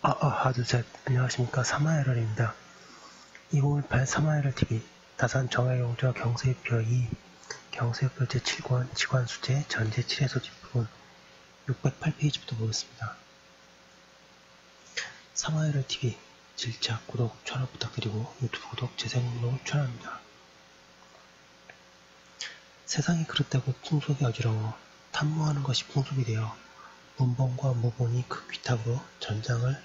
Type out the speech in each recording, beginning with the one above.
하나, 둘, 셋. 안녕하십니까. 사마에럴입니다. 2018 사마에럴TV 다산 정화용조 경세입표 2 경세입표 제7권 지관수제 전제 7에서 뒷부분 608페이지부터 보겠습니다. 사마에럴TV 질차, 구독, 추천 부탁드리고 유튜브 구독, 재생목록 추천합니다. 세상이 그릇되고 풍속이 어지러워 탐모하는 것이 풍속이 되어 문본과 무본이 그 귀탁으로 전장을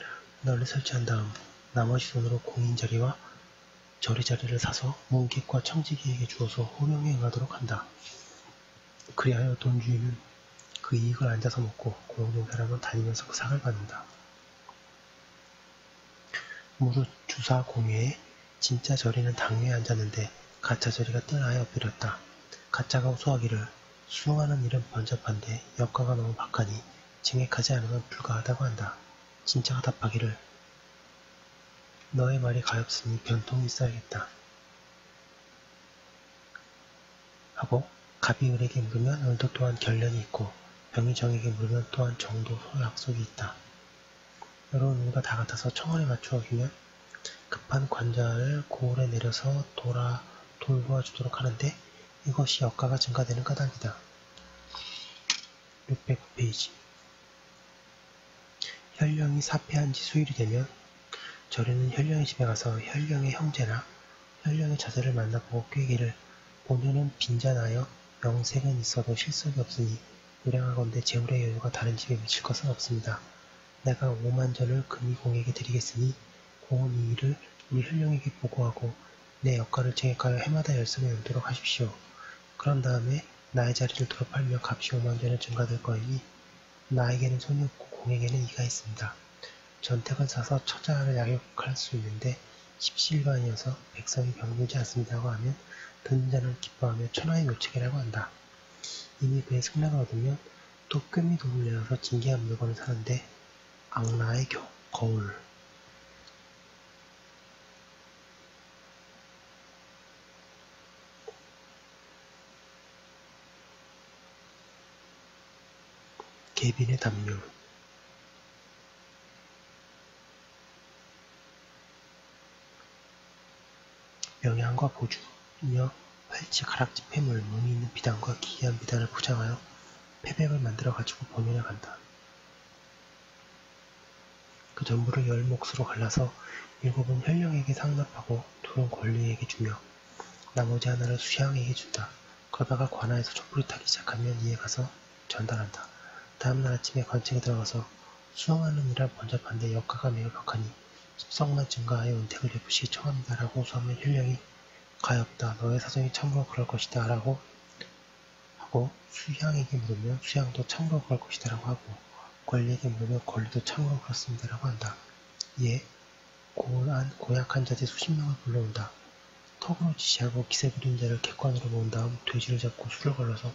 널리 설치한 다음 나머지 돈으로 공인자리와 저리자리를 사서 문객과 청지기에게 주어서 호령에 응하도록 한다. 그리하여 돈주인은 그 이익을 앉아서 먹고 고용된 사람은 다니면서 그 상을 받는다. 무릇 주사 공회에 진짜 저리는 당위에 앉았는데 가짜 저리가 뜰하여 엎드렸다. 가짜가 호소하기를 수응하는 일은 번잡한데 역가가 너무 박하니 증액하지 않으면 불가하다고 한다. 진짜가 답하기를 너의 말이 가엾으니 변통이 있어야겠다. 하고 갑이 을에게 물으면 을도 또한 결련이 있고 병이 정에게 물으면 또한 정도 약속이 있다. 여러 누가 다 같아서 청원에 맞추어 주면 급한 관자를 고을에 내려서 돌보아 주도록 하는데 이것이 역가가 증가되는 까닭이다. 609페이지 혈령이 사패한 지 수일이 되면 저리는 혈령의 집에 가서 혈령의 형제나 혈령의 자제를 만나보고 꾀기를 본연은 빈잔하여 명색은 있어도 실속이 없으니 요량하건대 재물의 여유가 다른 집에 미칠 것은 없습니다. 내가 5만전을 금이 공에게 드리겠으니 공은 이 일을 우리 혈령에게 보고하고 내 역가를 증액하여 해마다 열성에 열도록 하십시오. 그런 다음에 나의 자리를 두루 팔며 값이 5만전을 증가될 거이니 나에게는 손이 없고 공에게는 이가 있습니다. 전택을 사서 처자를 약육할 수 있는데 십시일반이어서 백성이 병들지 않습니다고 하면 듣는 자는 기뻐하며 천하의 묘책이라고 한다. 이미 그의 승낙을 얻으면 또 꿰미 돈을 내어서 진기한 물건을 사는데 악라의 거울 계빈의 담요 명양과 보주며 활치 가락지 폐물 무늬 있는 비단과 기이한 비단을 포장하여 패백을 만들어 가지고 본연에 간다. 그 전부를 10몫으로 갈라서 7은 혈령에게 상납하고 2는 권리에게 주며 나머지 하나를 수양에게 준다. 그러다가 관아에서 촛불이 타기 시작하면 이에 가서 전달한다. 다음날 아침에 관청에 들어가서 수행하는 일은 번잡한데 역가가 매우 격하니 십성만 증가하여 은택을 베푸시기 청합니다. 라고 호소하면 혈령이 가엾다. 너의 사정이 참으로 그럴 것이다. 라고 하고 수양에게 물으면 수양도 참으로 그럴 것이다. 라고 하고 권리에게 물으면 권리도 참으로 그렇습니다. 라고 한다. 이에 고을 안 고약한 자들 수십 명을 불러온다. 턱으로 지시하고 기세 부린 자를 객관으로 모은 다음 돼지를 잡고 술을 걸러서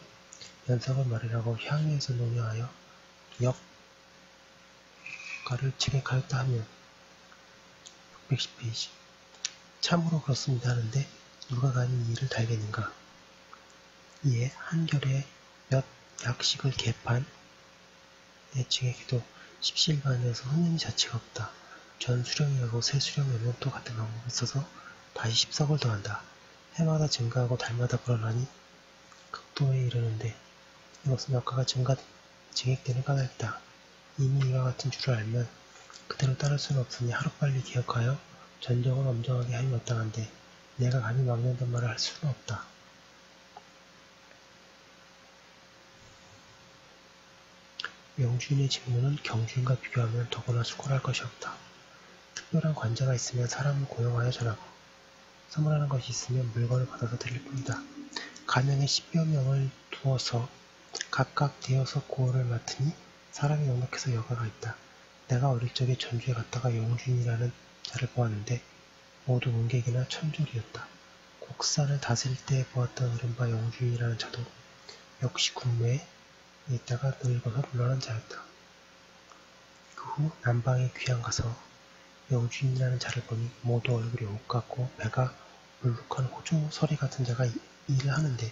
연석을 말하라고 향유에서 논의하여 역가를 증액하였다 하면 610페이지 참으로 그렇습니다 하는데 누가 감히 이 일을 달겠는가. 이에 한결에 몇 약식을 개판 내 증액해도 십시일반에서 흔히 자치가 없다. 전 수령이하고 새 수령이면 또 같은 방법을 써서 다시 10석을 더한다. 해마다 증가하고 달마다 불어나니 극도에 이르는데 이것은 역가가 증액되는 까닭이다. 이미 이와 같은 줄을 알면 그대로 따를 수는 없으니 하루빨리 기억하여 전적을 엄정하게 하니 마땅한데 내가 감히 막는단 말을 할 수는 없다. 명주인의 직무는 경주인과 비교하면 더구나 수월할 것이 없다. 특별한 관자가 있으면 사람을 고용하여 전하고 선물하는 것이 있으면 물건을 받아서 드릴 뿐이다. 가면에 10여 명을 두어서 각각 되어서 고을을 맡으니 사람이 넉넉해서 여가가 있다. 내가 어릴 적에 전주에 갔다가 영주인이라는 자를 보았는데 모두 문객이나 천졸이었다. 곡산을 다스릴 때 보았던 이른바 영주인이라는 자도 역시 군매에 있다가 늙어서 물러난 자였다. 그 후 남방에 귀양 가서 영주인이라는 자를 보니 모두 얼굴이 옷같고 배가 물룩한 호주 서리 같은 자가 일을 하는데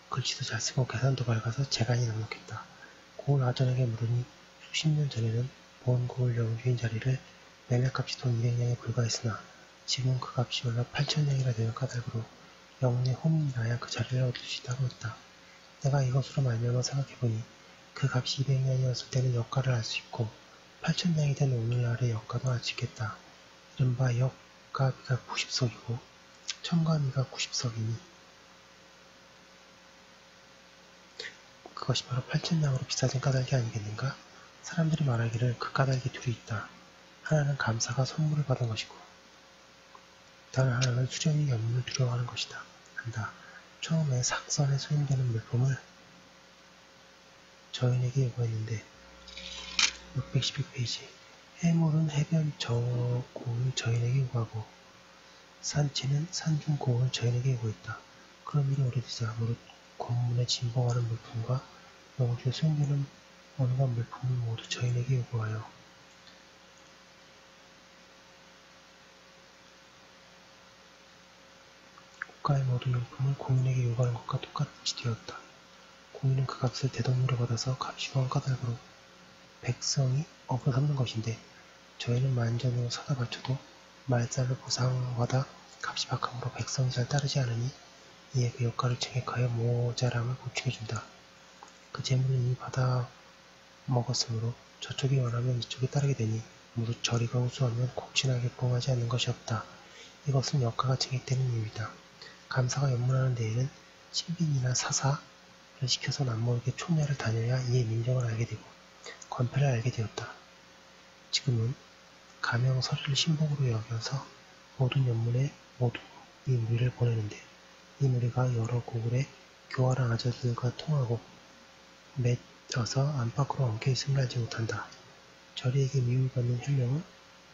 글씨도 잘 쓰고 계산도 밝아서 재간이 넉넉했다. 고을 아전에게 물으니 수십 년 전에는 본 고을 영주인 자리를 매매값이 돈 200냥에 불과했으나 지금 그 값이 올라 8,000냥이라 되는 까닭으로 영내 혼인이 나야 그 자리를 얻을 수 있다고 했다. 내가 이것으로 말미암아 생각해보니 그 값이 200냥이었을 때는 여가를 알 수 있고 8,000냥이 된 오늘날의 여가도 알 수 있겠다. 이른바 여가비가 90석이고 첨가비가 90석이니 그것이 바로 8,000냥으로 비싸진 까닭이 아니겠는가? 사람들이 말하기를 그 까닭이 둘이 있다. 하나는 감사가 선물을 받은 것이고 다른 하나는 수령이 연문을 두려워하는 것이다. 한다. 처음에 삭선에 소용되는 물품을 저인에게 요구했는데 612페이지 해물은 해변 저고을 저인에게 요구하고 산채는 산중 고을 저인에게 요구했다. 그런 일이 오래되자 무릇 권문에 진봉하는 물품과 영주에 소용되는 어느것 물품을 모두 저인에게 요구하여 국가의 모든 용품을 공인에게 요구하는 것과 똑같이 되었다. 공인은 그 값을 대동료로 받아서 값이 더한 까닭으로 백성이 업을 삼는 것인데 저희는 만전으로 사다 바쳐도 말살로 보상받아 값이 박함으로 백성이 잘 따르지 않으니 이에 그 역할을 증액하여 모자람을 보충해준다. 그 재물을 이미 받아 먹었으므로 저쪽이 원하면 이쪽이 따르게 되니 무릇 저리가 우수하면 곡진하게 부응하지 않는 것이 없다. 이것은 역가가 증액되는 이유이다. 감사가 연문하는 데에는 신빈이나 사사를 시켜서 남모르게 촌야를 다녀야 이에 민정을 알게 되고 권패를 알게 되었다. 지금은 가명 서류를 신복으로 여겨서 모든 연문에 모두 이 무리를 보내는데 이 무리가 여러 고을의 교활한 아저들과 통하고 맺어서 안팎으로 엉켜있음을 알지 못한다. 저리에게 미움받는 혈령은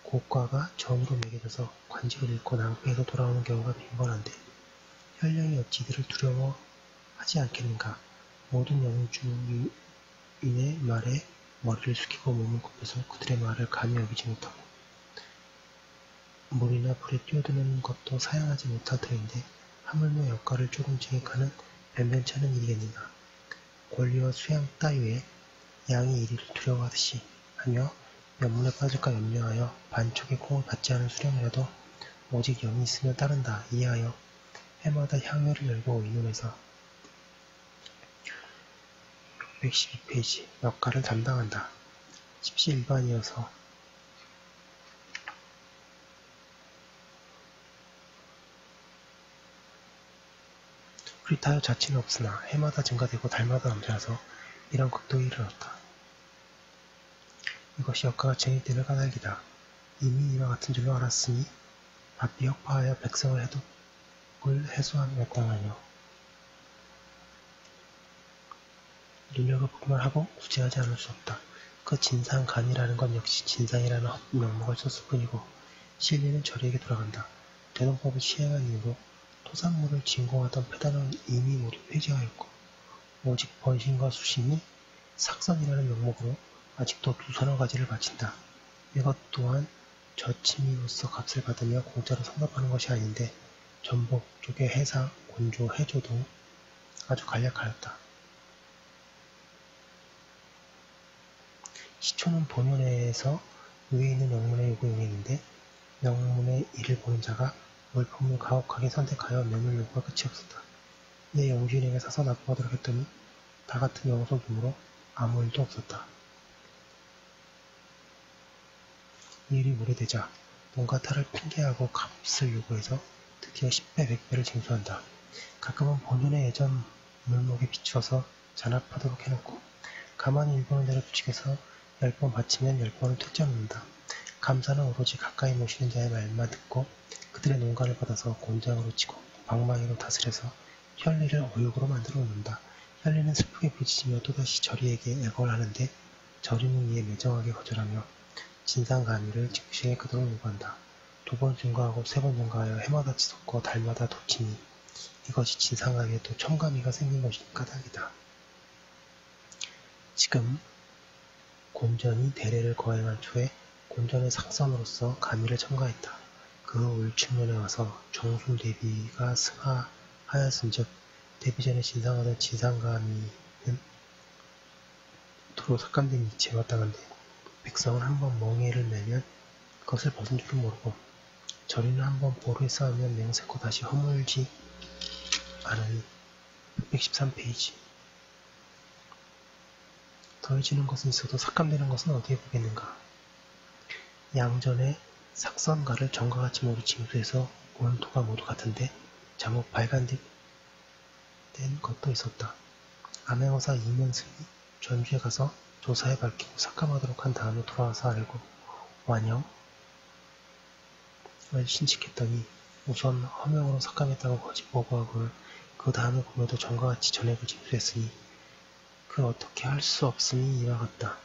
고과가 전으로 매겨져서 관직을 잃고 낭패에서 돌아오는 경우가 빈번한데 혈령이 어찌 이들을 두려워하지 않겠는가. 모든 영주인의 말에 머리를 숙이고 몸을 굽혀서 그들의 말을 감히 여기지 못하고 물이나 불에 뛰어드는 것도 사양하지 못할 터인데 하물며 역가를 조금 증액하는 변변치 않은 일이겠는가. 권리와 수양 따위에 양이 이리를 두려워하듯이 하며 연문에 빠질까 염려하여 반쪽의 콩을 받지 않은 수령이라도 오직 영이 있으면 따른다. 이하여 해마다 향유를 열고 의논해서 612페이지 역가를 담당한다. 십시일반이어서 그리하여 자치는 없으나 해마다 증가되고 달마다 남자라서 이런 극도에 이르렀다. 이것이 역가가 증액되는 까닭이다. 이미 이와 같은 줄로 알았으니 바삐 혁파하여 백성을 해독을 해소함에 마땅하여 눈여겨보기만 하고 구제하지 않을 수 없다. 그 진상간이라는 건 역시 진상이라는 명목을 썼을 뿐이고 실리는 저리에게 돌아간다. 대동법을 시행한 이후로 토산물을 진공하던 폐단은 이미 모두 폐지하였고 오직 번신과 수신이 삭선이라는 명목으로 아직도 두서너 가지를 바친다. 이것 또한 저침이로서 값을 받으며 공짜로 상납하는 것이 아닌데 전복, 조개, 해상, 곤조, 해조 등 아주 간략하였다. 시초는 본원에서 위에 있는 명문의 요구 용행인데 명문의 일을 보는 자가 물품을 가혹하게 선택하여 매물 요구가 끝이 없었다. 이에 영주인에게 사서 납부하도록 했더니 다 같은 영속이므로 아무 일도 없었다. 이 일이 오래되자 뭔가 탈을 핑계하고 값을 요구해서 드디어 10배, 100배를 징수한다. 가끔은 본연의 예전 물목에 비추어서 잔압하도록 해놓고 가만히 일보는 자를 부칙해서 10번 바치면 10번을 퇴짜놓는다. 감사는 오로지 가까이 모시는 자의 말만 듣고 그들의 농간을 받아서 곤장으로 치고 방망이로 다스려서 혈리를 어육으로 만들어 놓는다. 혈리는 슬프게 부딪히며 또다시 저리에게 애걸하는데 저리는 이에 매정하게 거절하며 진상가미를 즉시에 그대로 요구한다. 2번 증거하고 3번 증거하여 해마다 치솟고 달마다 돋치니 이것이 진상가미에 또 첨가미가 생긴 것이 까닭이다. 지금 곤전이 대례를 거행한 초에 곤전의 삭선으로서 가미를 첨가했다. 그 후 울춘년에 와서 정순 대비가 승하하였은즉 대비 전에 진상하던 진상가미는 도로 삭감된 이치에 마땅한데 백성은 한번 멍에를 내면 그것을 벗은 줄은 모르고 저리는 한번 보루에 쌓으면 맹세코 다시 허물지 않으니 613페이지. 더해지는 것은 있어도 삭감되는 것은 어디에 보겠는가. 양전에 삭선가를 전과 같이 모두 징수해서 원토가 모두 같은데 잘못 발간된 것도 있었다. 암행어사 이면승이 전주에 가서 조사해 밝히고 삭감하도록 한 다음에 돌아와서 아래고 완영을 신칙했더니 우선 허명으로 삭감했다고 거짓 보고하고 그 다음에 보고도 전과 같이 전액을 징수했으니 그 어떻게 할 수 없음이 이와 같다.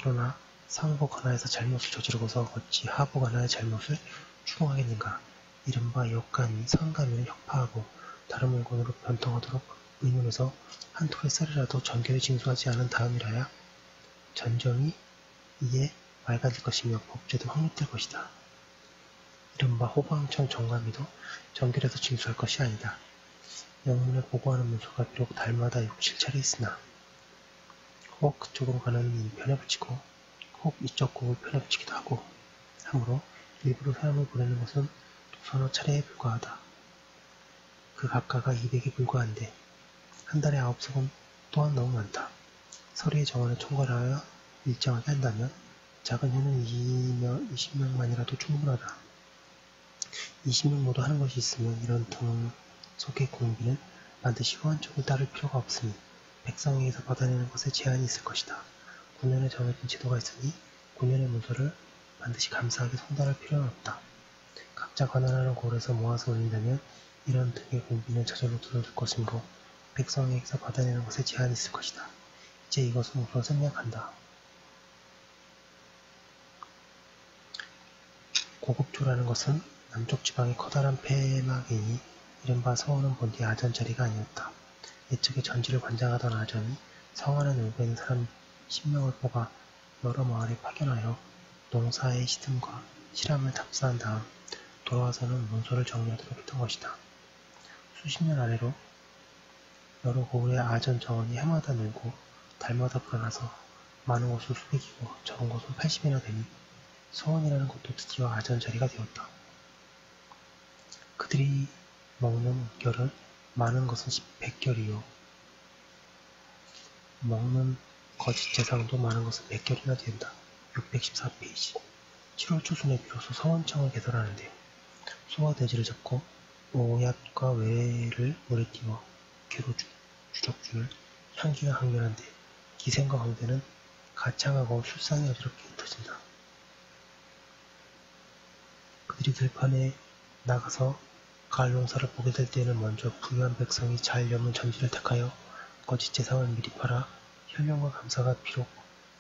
그러나 상복 하나에서 잘못을 저지르고서 어찌 하복 하나의 잘못을 추궁하겠는가. 이른바 역감이 상감인을 혁파하고 다른 물건으로 변통하도록 의논해서 한 톨의 쌀이라도 전교에 징수하지 않은 다음이라야 전정이 이에 맑아질 것이며 법제도 확립될 것이다. 이른바 호방청 정감이도 전결에서 징수할 것이 아니다. 영문에 보고하는 문서가 비록 달마다 6, 7차례 있으나 혹 그쪽으로 가는 편에 붙이고 혹 이쪽 곡을 편에 붙이기도 하고 하므로 일부러 사람을 보내는 것은 서너 차례에 불과하다. 그 각각가 200에 불과한데 한 달에 9석은 또한 너무 많다. 서리의 정원을 총괄하여 일정하게 한다면 작은 현은 20명만이라도 충분하다. 20명 모두 하는 것이 있으면 이런 등 속의 공비는 반드시 후한쪽을 따를 필요가 없으니 백성에게서 받아내는 것에 제한이 있을 것이다. 9년에 정해진 제도가 있으니 9년의 문서를 반드시 감사하게 송달할 필요는 없다. 각자 관할하는 고을에서 모아서 올린다면 이런 등의 공비는 저절로 들어줄 것이므로 백성에게서 받아내는 것에 제한이 있을 것이다. 이제 이것은 우선 생략한다. 고급조라는 것은 남쪽 지방의 커다란 폐막이니 이른바 성원은 본디 아전 자리가 아니었다. 예측에 전지를 관장하던 아전이 성안에 놀고 있는 사람 10명을 뽑아 여러 마을에 파견하여 농사의 시듬과 실함을 답사한 다음 돌아와서는 문서를 정리하도록 했던 것이다. 수십 년 아래로 여러 고을의 아전 정원이 해마다 늘고 달마다 불어나서 많은 곳은 수백이고 적은 곳은 80이나 되니 성원이라는 것도 드디어 아전 자리가 되었다. 그들이 먹는 결은 많은 것은 100결이요. 먹는 거짓 재상도 많은 것은 100결이나 된다. 614페이지. 7월 초순에 비로소 서원청을 개설하는데 소화돼지를 잡고 오얏과 외를 물에 띄워 괴로 주적줄 향기가 강렬한데 기생과 광대는 가창하고 술상이 어지럽게 흩어진다. 그들이 들판에 나가서 가을 농사를 보게 될 때에는 먼저 부유한 백성이 잘 여문 전지를 택하여 거짓 재상을 미리 팔아 현령과 감사가 비록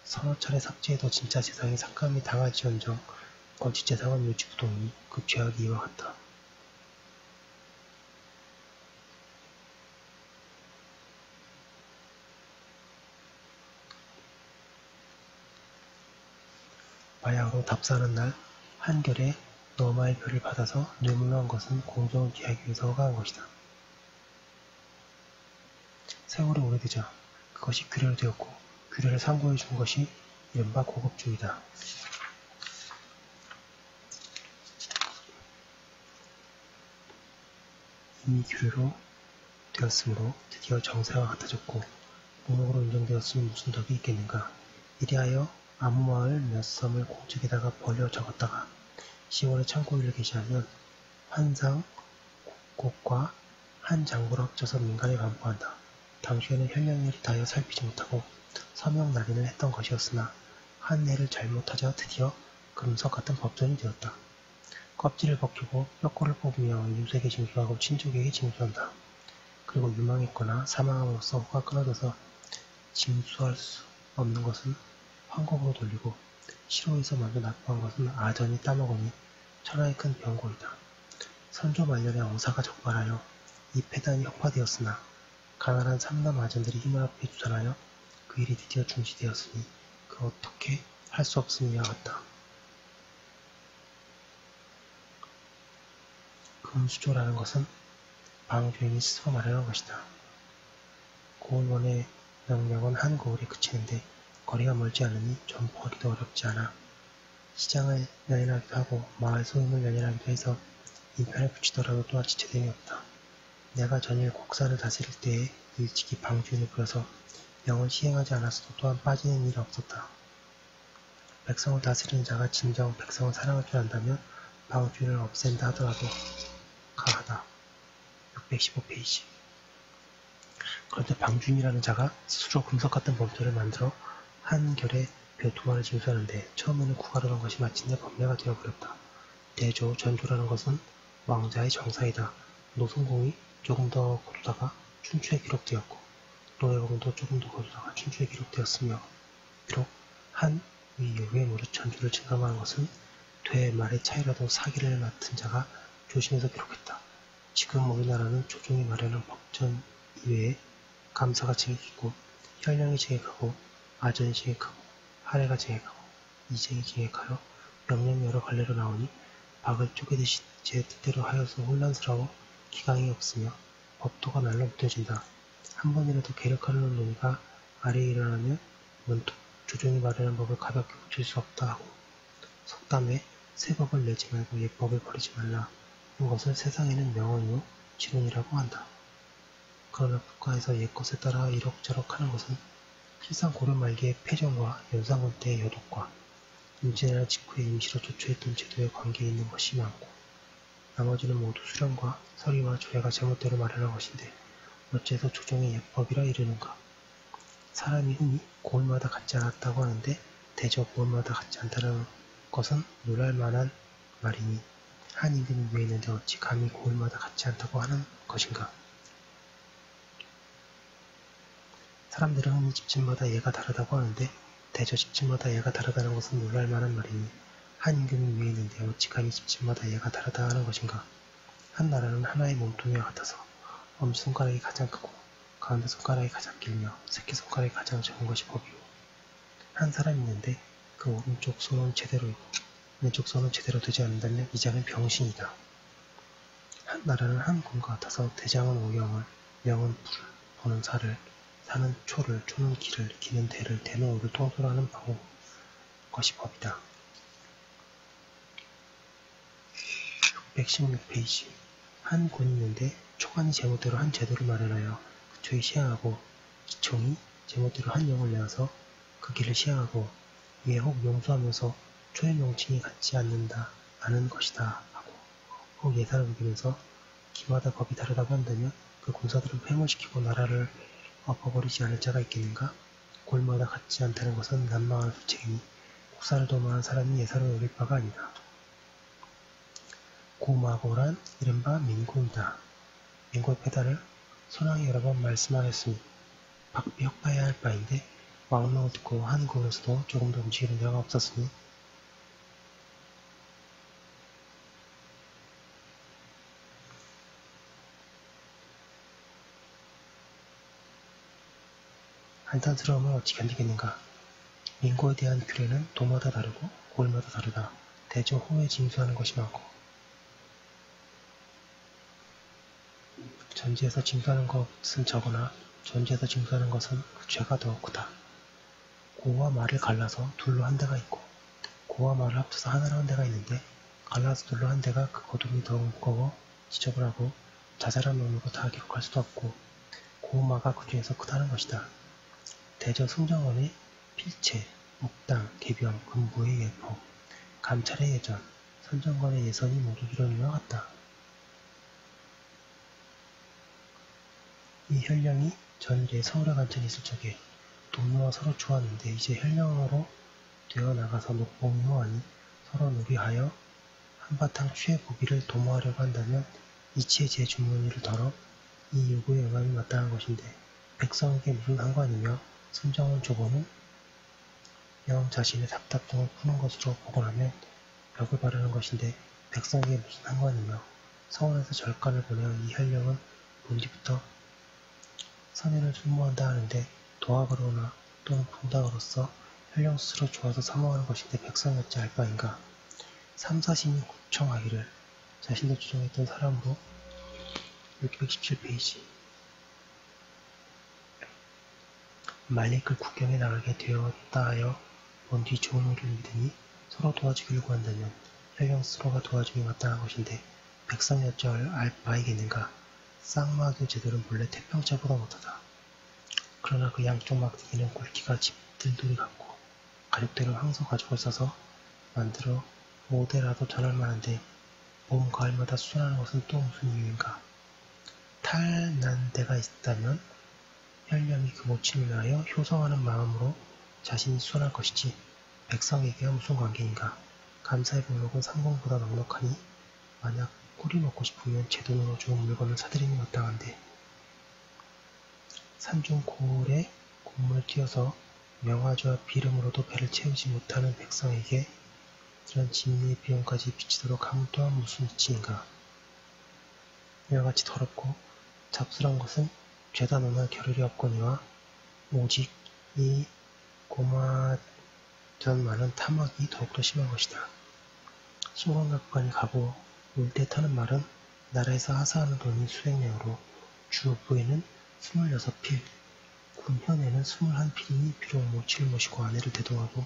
서너 차례 삭제해도 진짜 재상이 삭감이 당할지언정 거짓 재상은 유지부동이니 그 죄악이 이와 같다. 바야흐로 답사하는 날 한결에 너마의 별을 받아서 뇌물로 것은 공정을 기하기 위해서 허가한 것이다. 세월이 오래되자 그것이 규례로 되었고 규례를 상고해 준 것이 이른바 고급주의다. 이미 규례로 되었으므로 드디어 정세와 같아졌고 목록으로 인정되었으니 무슨 덕이 있겠는가. 이리하여 아무 마을 몇 섬을 공책에다가 벌려 적었다가 10월에 창고일을 게시하면 환상 곡곡과 한 장부로 합쳐서 민간에 반포한다. 당시에는 현령을 다하여 살피지 못하고 서명 낙인을 했던 것이었으나 한 해를 잘못하자 드디어 금석 같은 법전이 되었다. 껍질을 벗기고 뼈골을 뽑으며 이웃에게 징수하고 친족에게 징수한다. 그리고 유망했거나 사망함으로써 호가 끊어져서 징수할 수 없는 것은 황곡으로 돌리고 시로에서 먼저 납부한 것은 아전이 따먹으니 천하의 큰 병고이다. 선조 말년에 엉사가 적발하여 이 폐단이 혁파되었으나 가난한 삼남 아전들이 힘을 합해 주선하여 그 일이 드디어 중지되었으니 그 어떻게 할 수 없음이와 같다. 금수조라는 것은 방주인이 스스로 마련한 것이다. 고을원의 명령은 한 고을에 그치는데 거리가 멀지 않으니 전포하기도 어렵지 않아 시장을 연연하기도 하고 마을 소임을 연연하기도 해서 인편을 붙이더라도 또한 지체됨이 없다. 내가 전일 곡사를 다스릴 때에 일찍이 방주인을 불러서 명을 시행하지 않았어도 또한 빠지는 일이 없었다. 백성을 다스리는 자가 진정 백성을 사랑할 줄 안다면 방주인을 없앤다 하더라도 가하다. 615페이지. 그런데 방주인이라는 자가 스스로 금석 같은 범죄를 만들어 한결에 벼 2마를 징수하는데 처음에는 구가로던 것이 마침내 법례가 되어버렸다. 대조, 전조라는 것은 왕자의 정사이다. 노성공이 조금 더 거두다가 춘추에 기록되었고 노예공도 조금 더 거두다가 춘추에 기록되었으며 비록 한 위에 무릇 전조를 증감하는 것은 되 말의 차이라도 사기를 맡은 자가 조심해서 기록했다. 지금 우리나라는 조정이 마련한 법전 이외에 감사가 징역이고 현령이 징역하고 아전이 징역하고 하례가 징역하고 이쟁이 징역하여 명령이 여러 갈래로 나오니 박을 쪼개듯이 제 뜻대로 하여서 혼란스러워 기강이 없으며 법도가 날로 무뎌진다. 한 번이라도 계력하려는 논의가 아래에 일어나면 문득 조정이 마련한 법을 가볍게 고칠 수 없다 하고 속담에 새 법을 내지 말고 옛 법을 버리지 말라 한 것을 세상에는 명언이요 지론이라고 한다. 그러나 국가에서 옛것에 따라 이럭저럭 하는 것은 실상 고려 말기의 패정과 연산군 때의 여독과 임진왜란 직후에 임시로 조처했던 제도에 관계 있는 것이 많고 나머지는 모두 수령과 서리와 조례가 제멋대로 마련한 것인데 어째서 조정의 예법이라 이르는가. 사람이 흔히 고을마다 같지 않았다고 하는데 대저 고을마다 같지 않다는 것은 놀랄만한 말이니 한 임금이 위에 있는데 어찌 감히 고을마다 같지 않다고 하는 것인가. 사람들은 흔히 집집마다 예가 다르다고 하는데 대저 집집마다 예가 다르다는 것은 놀랄만한 말이니 한 임금이 위에 있는데 어찌 감히 집집마다 예가 다르다 하는 것인가. 한 나라는 하나의 몸통이와 같아서 엄지손가락이 가장 크고 가운데 손가락이 가장 길며 새끼손가락이 가장 적은 것이 법이고 한 사람이 있는데 그 오른쪽 손은 제대로 있고 왼쪽 손은 제대로 되지 않는다면 이 자는 병신이다. 한 나라는 한 군과 같아서 대장은 오경을, 명은 불을, 보는 살을, 사는 초를, 초는 기를, 기는 대를, 대는 오를 통솔 하는 바고 것이 법이다. 616페이지. 한 군이 있는데 초관이 제멋대로 한 제도를 마련하여 그 초에 시행하고 기총이 제멋대로 한 영을 내어서 그 길을 시행하고 위에 혹 용수하면서 초의 명칭이 같지 않는 것이다 하고 혹 예사를 우기면서 기마다 법이 다르다고 한다면 그 군사들은 폐물시키고 나라를 엎어버리지 않을 자가 있겠는가? 골마다 같지 않다는 것은 난망한 수책이니 국사를 도모한 사람이 예사를 우길 바가 아니다. 고마고란 이른바 민고이다. 민고의 패달을 선왕이 여러 번 말씀하였으니 박비혁파해야 할 바인데 왕명을 듣고 한 군에서도 조금도 움직이는 데가 없었으니 한탄스러움을 어찌 견디겠는가. 민고에 대한 규례는 도마다 다르고 고을마다 다르다. 대저 호에 징수하는 것이 많고 전지에서 징수하는 것은 적으나 전지에서 징수하는 것은 그 죄가 더 크다. 고와 말을 갈라서 둘로 한 대가 있고 고와 말을 합쳐서 하나로 한 대가 있는데 갈라서 둘로 한 대가 그 거둠이 더욱 무거워 지적을 하고 자잘한 놈으로 다 기록할 수도 없고 고마가 그 중에서 크다는 것이다. 대저 승정원의 필체, 묵당, 개병, 금부의 예포, 감찰의 예전, 선정관의 예선이 모두 이런 이와 같다. 이 현령이 전일에 서울에 관찰이 있을 적에 동료와 서로 좋았는데 이제 현령으로 되어 나가서 녹봉이호하니 서로 놀이하여 한바탕 취해 보기를 도모하려고 한다면 이치의 제 주머니를 덜어 이 요구에 응함이 마땅한 것인데 백성에게 무슨 상관이며 선정원 조보는 영 자신의 답답증을 푸는 것으로 보곤 하면 벽을 바르는 것인데 백성에게 무슨 상관이며 서원에서 절간을 보내어 이 현령은 본디부터 선인을 순모한다 하는데 도학으로나 또는 분당으로서 현령 스스로 좋아서 사모하는 것인데 백성이 어찌 알 바인가. 삼사신이 구청하기를 자신도 주장했던 사람으로 617페이지. 말리클 국경에 나가게 되었다 하여 본 뒤 좋은 일을 믿으니 서로 도와주기를 구한다면 혈령 스스로가 도와줌이 마땅한 것인데 백성이 어찌 알 바이겠는가. 쌍막의 제도는 본래 태평자보다 못하다. 그러나 그 양쪽 막대기는 굵기가 집 들돌이 같고 가족들은 황소 가죽을 써서 만들어 5대라도 전할 만한데 봄, 가을마다 수선하는 것은 또 무슨 이유인가. 탈 난 데가 있다면 혈령이 그 모친을 위하여 효성하는 마음으로 자신이 수선할 것이지 백성에게와 무슨 관계인가. 감사의 목록은 상봉보다 넉넉하니 만약 꿀이 먹고 싶으면 제 돈으로 좋은 물건을 사들이니 마땅한데 산중 고을에 곤물을 띄어서 명화주와 비름으로도 배를 채우지 못하는 백성에게 이런 진미의 비용까지 비치도록 함은 또한 무슨 이치인가. 이와 같이 더럽고 잡술한 것은 죄다 너나 겨를이 없거니와 오직 이 고마전만은 탐욕이 더욱더 심한 것이다. 신관각관이 가고 올 때 타는 말은 나라에서 하사하는 돈이 수백냥으로 주부에는 26필, 군현에는 21필이니 비록 모치를 모시고 아내를 대동하고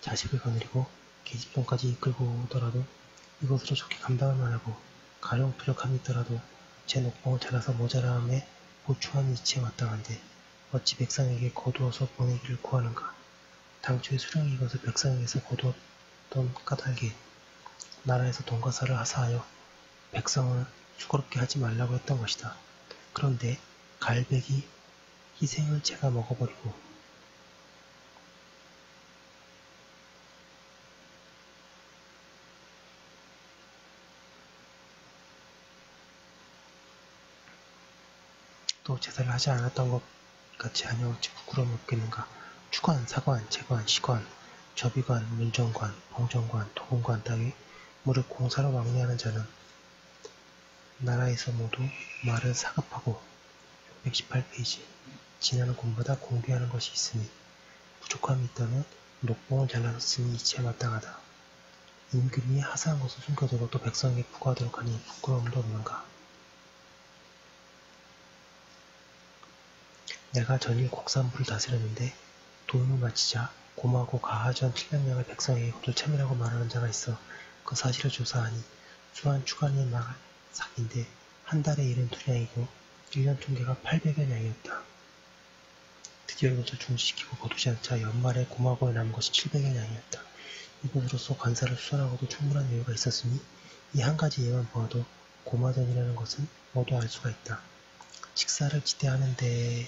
자식을 거느리고 계집종까지 이끌고 오더라도 이것으로 좋게 감당할 만하고 가령 부족함이 있더라도 제 녹봉을 잘라서 모자람에 보충하는 이치에 마땅한데 어찌 백성에게 거두어서 보내기를 구하는가. 당초에 수령이 이것을 백성에게서 거두었던 까닭에 나라에서 돈과사를 하사하여 백성을 수고롭게 하지 말라고 했던 것이다. 그런데 갈백이 희생을 제가 먹어버리고 또 제사를 하지 않았던 것 같이 하냐 어찌 부끄러움이 없겠는가. 추관, 사관, 재관, 시관, 접의관, 문정관, 봉정관, 도공관 따위 무릇 공사로 왕래하는 자는 나라에서 모두 말을 사급하고 618페이지 지나는 곰보다 공개하는 것이 있으니 부족함이 있다면 녹봉을 잘라서 쓰니 이치에 마땅하다. 임금이 하사한 것을 숨겨두고 또 백성에게 부과하도록 하니 부끄러움도 없는가. 내가 전일 곡산부를 다스렸는데 도움을 마치자 고마고 가하전 700명의 백성에게 그도 참이라고 말하는 자가 있어 그 사실을 조사하니 수한 추관이 막 삭인데 한 달에 일은 2냥이고 1년 총계가 800여 냥이었다. 드디어 이것을 중지시키고 거두지 않자 연말에 고마고에 남은 것이 700여 냥이었다. 이것으로서 관사를 수선하고도 충분한 이유가 있었으니 이 한 가지 예만 보아도 고마전이라는 것은 모두 알 수가 있다. 직사를 지대하는 데에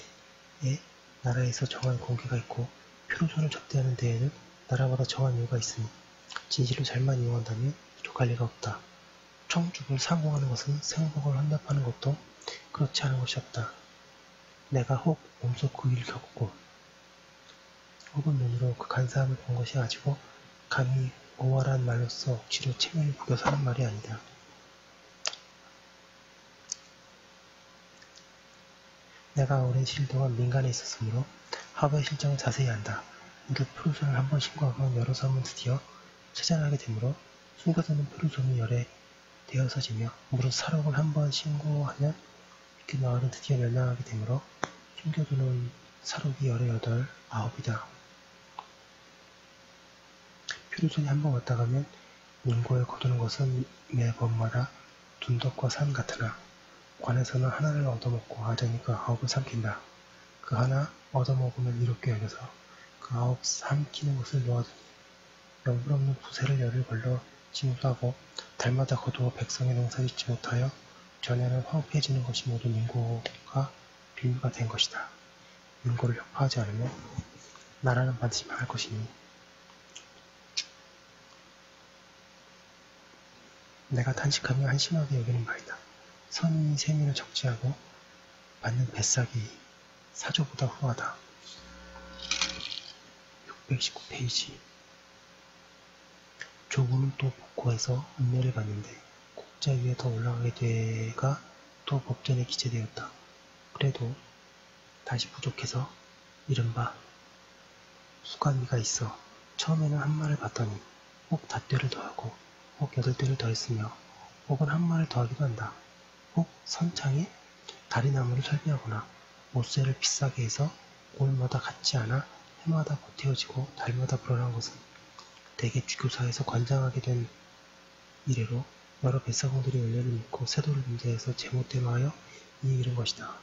나라에서 정한 공개가 있고 표로선을 접대하는 데에는 나라마다 정한 이유가 있으니 진실을 잘만 이용한다면 부족할 리가 없다. 청죽을 상공하는 것은 생복을 환납하는 것도 그렇지 않은 것이 없다. 내가 혹 몸소 그 일을 겪고 혹은 눈으로 그 간사함을 본 것이 아니고 감히 오활한 말로써 억지로 체면을 부겨서 하는 말이 아니다. 내가 오랜 시일 동안 민간에 있었으므로 하부의 실정을 자세히 안다. 무릇 표류선을 한번 신고하고 여러 사람은 드디어 찾아나게 되므로 숨겨두는 표류선이 열에 되어서지며 무릇 사록을 한번 신고하면 그 마을은 드디어 멸망하게 되므로 숨겨두는 사록이 열에 8, 9이다. 표류선이 한번 왔다 가면 민고에 거두는 것은 매번마다 둔덕과 산 같으나 관에서는 하나를 얻어먹고 아전이 그 9을 삼킨다. 그 하나 얻어먹으면 이롭게 여겨서 그 9 삼키는 것을 놓아두니 영불없는 부세를 열을 걸러 징수하고 달마다 거두어 백성의 농사 짓지 못하여 전에는 황폐해지는 것이 모두 민고가 빌미가 된 것이다. 민고를 혁파하지 않으면 나라는 반드시 망할 것이니 내가 탄식하며 한심하게 여기는 바이다. 선인이 세민을 적지하고 받는 뱃삭이 사조보다 후하다. 619페이지 조부는 또 복고해서 은매를 받는데 국자 위에 더 올라가게 돼가 또 법전에 기재되었다. 그래도 다시 부족해서 이른바 수감이가 있어 처음에는 한 말을 받더니 혹 5대를 더하고 혹 8대를 더했으며 혹은 한 말을 더하기도 한다. 혹 선창에 다리나무를 설비하거나 못새를 비싸게 해서 올마다 같지 않아 해마다 보태어지고 달마다 불어난 것은 대개 주교사에서 관장하게 된 이래로 여러 뱃사공들이 연례를 믿고 세도를 문제해서 제멋대로 하여 이익을 잃은 것이다.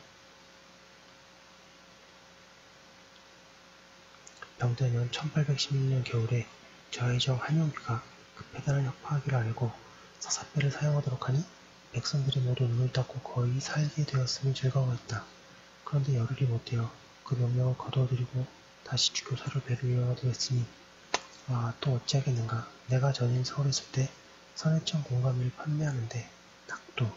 병자년 1816년 겨울에 좌의정 한용규가 급해다는 혁파하기를 알고 사사배를 사용하도록 하니 백성들이 모두 눈을 닫고 거의 살게 되었음을 즐거워했다. 그런데 열흘이 못되어 그 명령을 거두어들이고 다시 주교사를 배를 이용하도록 했으니 또 어찌하겠는가. 내가 전일 서울에 있을 때 선해청 공감위를 판매하는데 낙도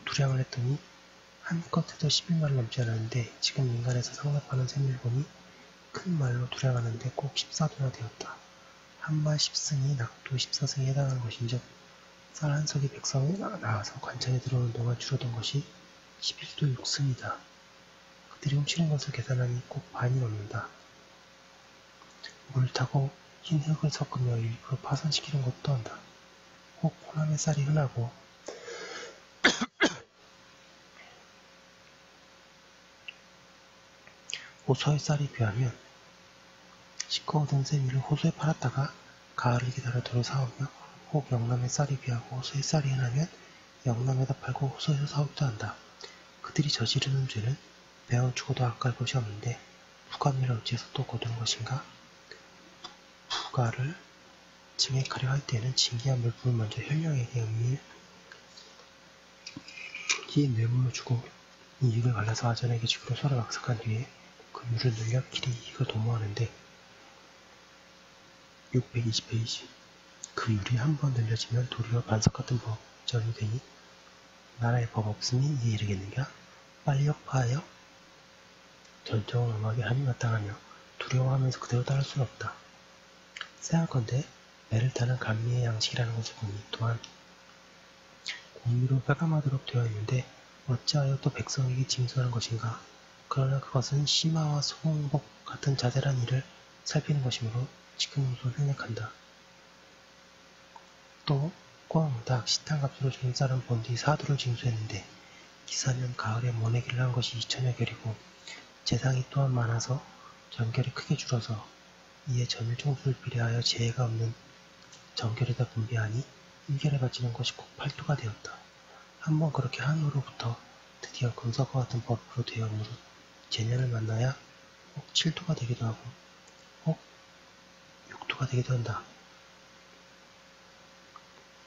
두량을 했더니 한껏해도 11만을 넘지 않았는데 지금 민간에서 상납하는 셈을 보니 큰 말로 두량하는데 꼭 14도나 되었다. 한마 10승이 낙도 14승에 해당하는 것인즉 쌀 한 석이 백성이 나와서 관청에 들어오는 동안 줄어든 것이 11도 6승이다. 그들이 훔치는 것을 계산하니 꼭 반이 넘는다. 물 타고 흰 흙을 섞으며 일부러 파손시키는 것도 한다. 혹 호남의 쌀이 흔하고 호서의 쌀이 귀하면 시꺼어둔 셈이를 호수에 팔았다가 가을을 기다려 도로 사오며 혹 영남의 쌀이 귀하고 호수의 쌀이 흔하면 영남에다 팔고 호수에서 사오기도 한다. 그들이 저지르는 죄는 배원 죽어도 아까울 것이 없는데 부감리를 어찌해서 또 거두는 것인가? 부가를 증액하려 할 때에는 징기한 물품을 먼저 현령에게 은밀히 뇌물로 주고 이익을 갈라서 아전에게 주기로 서로 약속한 뒤에 그 율을 늘려 길이 이익을 도모하는데 620페이지 그 율이 한 번 늘려지면 도리어 반석 같은 법전이 되니 나라의 법 없음이 이에 이르겠는가? 빨리 혁파하여 전정을 엄하게 하니 마땅하며 두려워하면서 그대로 따를 수는 없다. 생각건대 매를 타는 감리의 양식이라는 것을 보니 또한 공미로 뼈감하도록 되어 있는데 어찌하여 또 백성에게 징수하는 것인가? 그러나 그것은 심화와 소홍복 같은 자잘한 일을 살피는 것이므로 지금으로 생략한다. 또 꿩, 닭, 식당값으로 주는 쌀은 본디 사두를 징수했는데 기사는 가을에 모내기를 한 것이 2000여 결이고 재상이 또한 많아서 전결이 크게 줄어서 이에 전일 총수를 비례하여 재해가 없는 전결에다 분배하니 1결에 바치는 것이 꼭 8도가 되었다. 한번 그렇게 한 후로부터 드디어 금서과 같은 법으로 되어 무릇 제년을 만나야 혹 7도가 되기도 하고 혹 6도가 되기도 한다.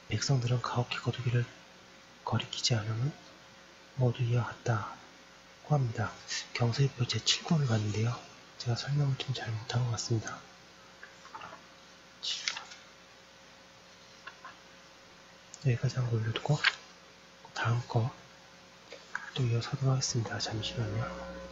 백성들은 가혹히 거두기를 거리키지 않으면 모두 이와 같다고 합니다. 경서일보 제7권을 봤는데요. 제가 설명을 좀 잘 못한 것 같습니다. 여기까지 한번 올려두고 다음 거 또 이어서 하도록 하겠습니다. 잠시만요.